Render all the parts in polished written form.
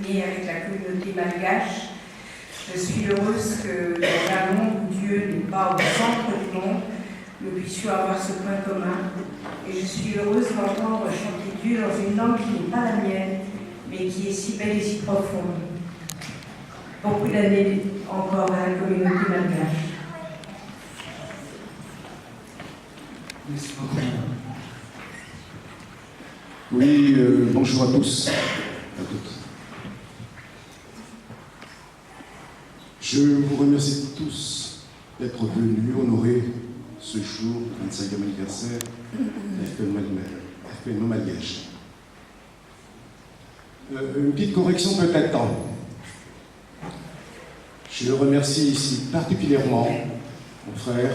Née avec la communauté malgache, je suis heureuse que dans un monde où Dieu n'est pas au centre du monde, nous puissions avoir ce point commun. Et je suis heureuse d'entendre chanter Dieu dans une langue qui n'est pas la mienne, mais qui est si belle et si profonde. Beaucoup d'années encore à la communauté malgache. Oui, bonjour à tous, à toutes. Je vous remercie tous d'être venus honorer ce jour, 25e anniversaire d'FPNO Malgache. Une petite correction peut-être. Je remercie ici particulièrement mon frère,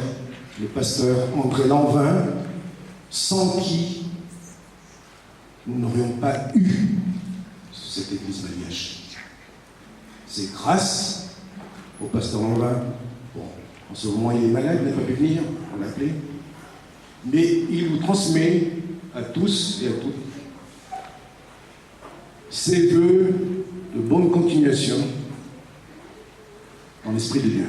le pasteur André Lanvin, sans qui nous n'aurions pas eu cette église malgache. C'est grâce au pasteur Lanvin. Bon, en ce moment il est malade, il n'a pas pu venir, on l'a appelé. Mais il vous transmet à tous et à toutes ses vœux de bonne continuation dans l'Esprit de Dieu.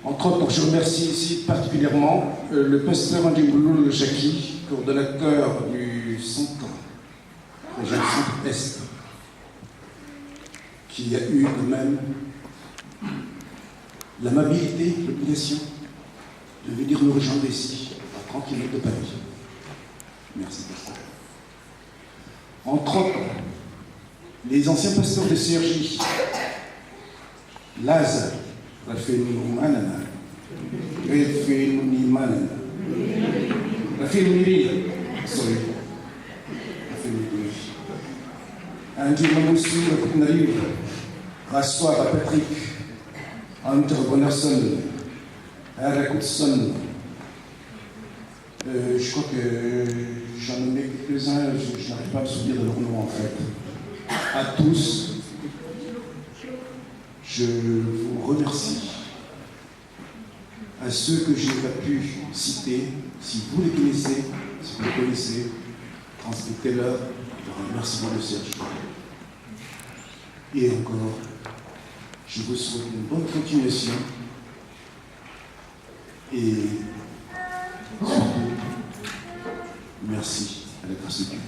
Entre autres, je remercie ici particulièrement le pasteur Andjimboulou Jackie, coordonnateur du centre, région Centre-Est, qui a eu quand même l'amabilité, l'obligation de venir nous rejoindre ici, à 30 km de Paris. Merci, pasteur. Entre autres, les anciens pasteurs de CRJ, Laz, Rafenuni Manana, sorry, Andy Mamoussu, Naïv, Rassoir, Patrick, Hunter Bonnerson, Arakutson. Je crois que j'en ai nommé quelques-uns, je n'arrive pas à me souvenir de leur nom en fait. À tous, je vous remercie. À ceux que je n'ai pas pu citer, si vous les connaissez, si vous les connaissez, transmettez-leur un remerciement de Serge. Et encore, je vous souhaite une bonne continuation et surtout, merci à la grâce de Dieu.